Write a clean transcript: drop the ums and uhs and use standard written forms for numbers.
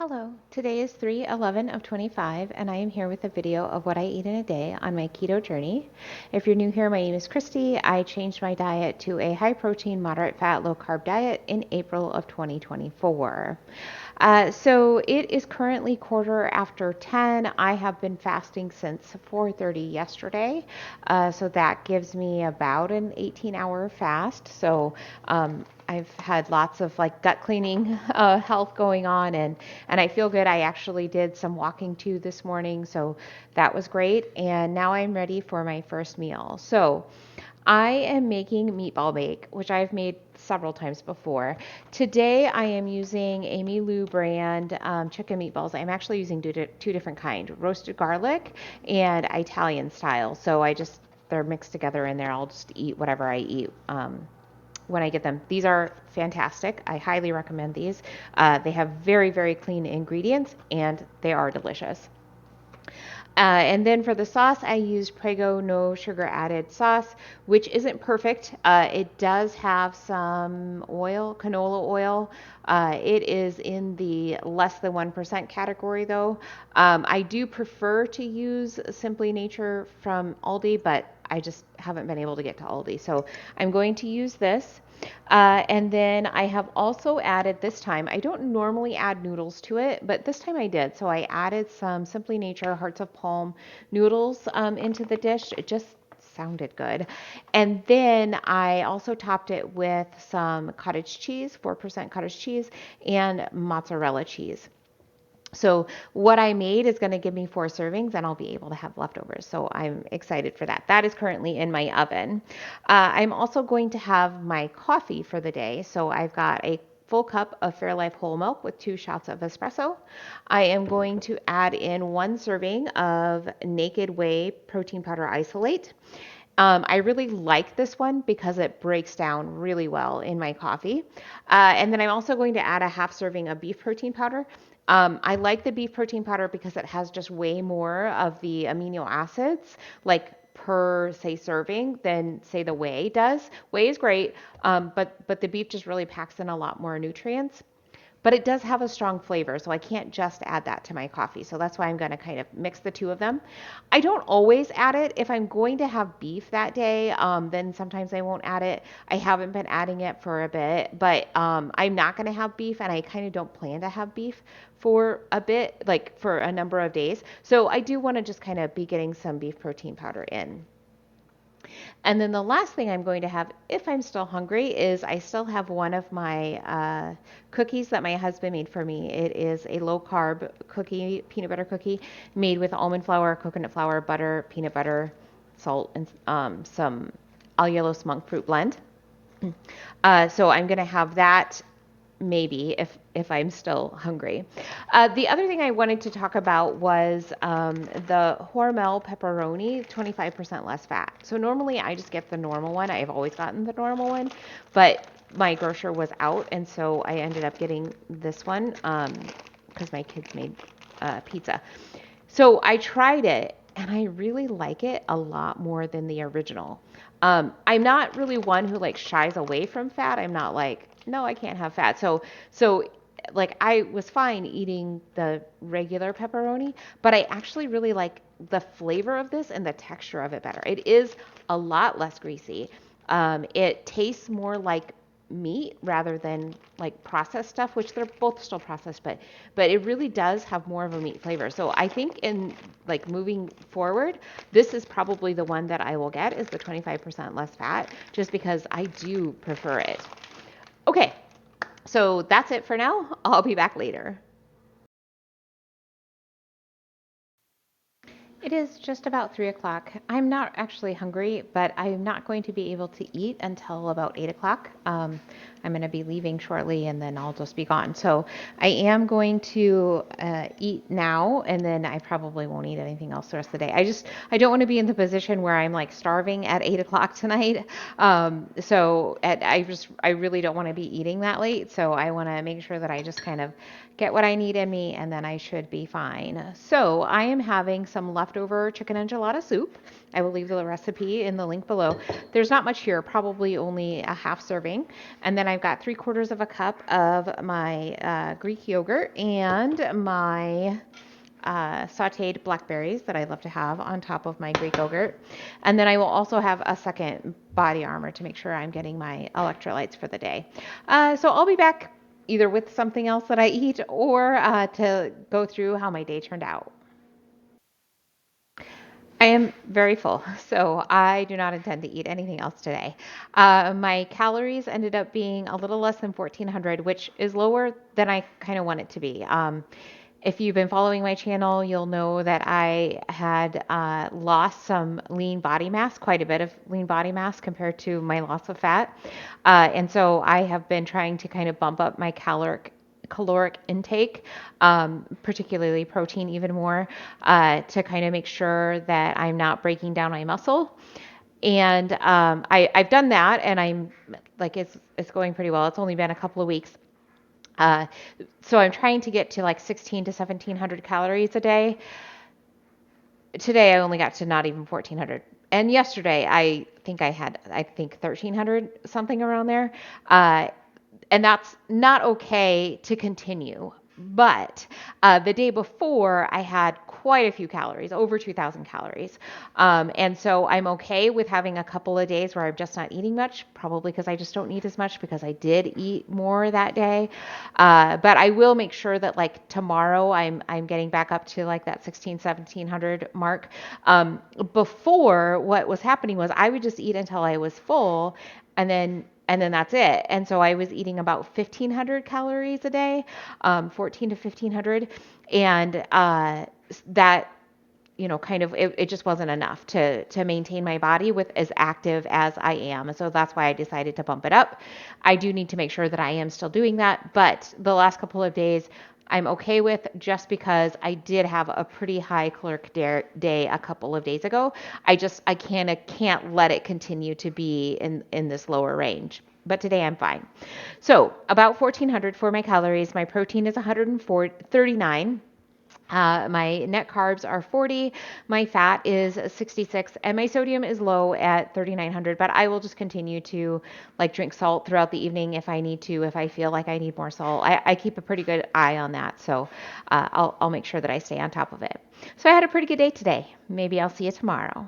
Hello, today is 3/11 of 25 and I am here with a video of what I eat in a day on my keto journey. If you're new here, my name is Christy. I changed my diet to a high protein, moderate fat, low carb diet in April of 2024. So it is currently quarter after 10. I have been fasting since 4:30 yesterday. So that gives me about an 18-hour fast. I've had lots of like gut cleaning health going on and I feel good. I actually did some walking too this morning, so that was great. And now I'm ready for my first meal. So I am making meatball bake, which I've made several times before. Today I am using Amy Lou brand chicken meatballs. I'm actually using two different kinds, roasted garlic and Italian style. They're mixed together in there. I'll just eat whatever I eat. When I get them. These are fantastic. I highly recommend these. They have very, very clean ingredients and they are delicious. And then for the sauce, I used Prego no sugar added sauce, which isn't perfect. It does have some oil, canola oil. It is in the less than 1% category though. I do prefer to use Simply Nature from Aldi, but I just haven't been able to get to Aldi. So I'm going to use this. And then I have also added this time, I don't normally add noodles to it, but this time I did. So I added some Simply Nature Hearts of Palm noodles into the dish. It just sounded good. And then I also topped it with some cottage cheese, 4% cottage cheese, and mozzarella cheese. So what I made is going to give me 4 servings and I'll be able to have leftovers. So I'm excited for that. That is currently in my oven. I'm also going to have my coffee for the day. So I've got a full cup of Fairlife whole milk with 2 shots of espresso. I am going to add in 1 serving of Naked Whey protein powder isolate. I really like this one because it breaks down really well in my coffee. And then I'm also going to add a half serving of beef protein powder. I like the beef protein powder because it has just way more of the amino acids, like per say serving than say the whey does. Whey is great, but the beef just really packs in a lot more nutrients. But it does have a strong flavor, so I can't just add that to my coffee. So that's why I'm going to kind of mix the two of them. I don't always add it. If I'm going to have beef that day, then sometimes I won't add it. I haven't been adding it for a bit, but I'm not going to have beef, and I kind of don't plan to have beef for a bit, like for a number of days. So I do want to just kind of be getting some beef protein powder in. And then the last thing I'm going to have, if I'm still hungry, is I still have one of my cookies that my husband made for me. It is a low carb cookie, peanut butter cookie made with almond flour, coconut flour, butter, peanut butter, salt, and some all yellow monk fruit blend. So I'm going to have that maybe if I'm still hungry. The other thing I wanted to talk about was the Hormel pepperoni, 25% less fat. So normally I just get the normal one. I've always gotten the normal one, but my grocer was out, and so I ended up getting this one because my kids made pizza. So I tried it and I really like it a lot more than the original. I'm not really one who like shies away from fat. I'm not like, no, I can't have fat. So like I was fine eating the regular pepperoni, but I actually really like the flavor of this and the texture of it better. It is a lot less greasy. It tastes more like meat rather than like processed stuff, which they're both still processed, but it really does have more of a meat flavor. So I think in like moving forward, this is probably the one that I will get is the 25% less fat, just because I do prefer it. Okay, so that's it for now. I'll be back later. It is just about 3 o'clock. I'm not actually hungry, but I'm not going to be able to eat until about 8 o'clock. I'm going to be leaving shortly and then I'll just be gone. So I am going to eat now and then I probably won't eat anything else the rest of the day. I don't want to be in the position where I'm like starving at 8 o'clock tonight. I really don't want to be eating that late. So I want to make sure that I just kind of get what I need in me and then I should be fine. So I am having some leftover leftover chicken enchilada soup. I will leave the recipe in the link below. There's not much here, probably only a half serving. And then I've got 3/4 of a cup of my Greek yogurt and my sauteed blackberries that I love to have on top of my Greek yogurt. And then I will also have a second body armor to make sure I'm getting my electrolytes for the day. So I'll be back either with something else that I eat or to go through how my day turned out. I am very full, so I do not intend to eat anything else today. My calories ended up being a little less than 1,400, which is lower than I kind of want it to be. If you've been following my channel, you'll know that I had lost some lean body mass, quite a bit of lean body mass compared to my loss of fat. And so I have been trying to kind of bump up my caloric intake, particularly protein even more, to kind of make sure that I'm not breaking down my muscle. And I've done that, and I'm like it's going pretty well. It's only been a couple of weeks. Uh, so I'm trying to get to like 16 to 1700 calories a day. Today I only got to not even 1400. And yesterday I think 1300, something around there. And that's not okay to continue. But the day before, I had quite a few calories, over 2,000 calories. And so I'm okay with having a couple of days where I'm just not eating much, probably because I just don't need as much because I did eat more that day. But I will make sure that like tomorrow I'm getting back up to like that 16, 1700 mark. Before, what was happening was I would just eat until I was full, and then that's it. And so I was eating about 1,500 calories a day, 14 to 1,500, and that kind of it just wasn't enough to maintain my body with as active as I am. And so that's why I decided to bump it up. I do need to make sure that I am still doing that, but the last couple of days I'm okay with, just because I did have a pretty high caloric day a couple of days ago. I can't let it continue to be in this lower range. But today I'm fine. So about 1,400 for my calories. My protein is 139. My net carbs are 40, my fat is 66, and my sodium is low at 3,900, but I will just continue to like drink salt throughout the evening if I need to, if I feel like I need more salt. I keep a pretty good eye on that, so I'll make sure that I stay on top of it. So I had a pretty good day today. Maybe I'll see you tomorrow.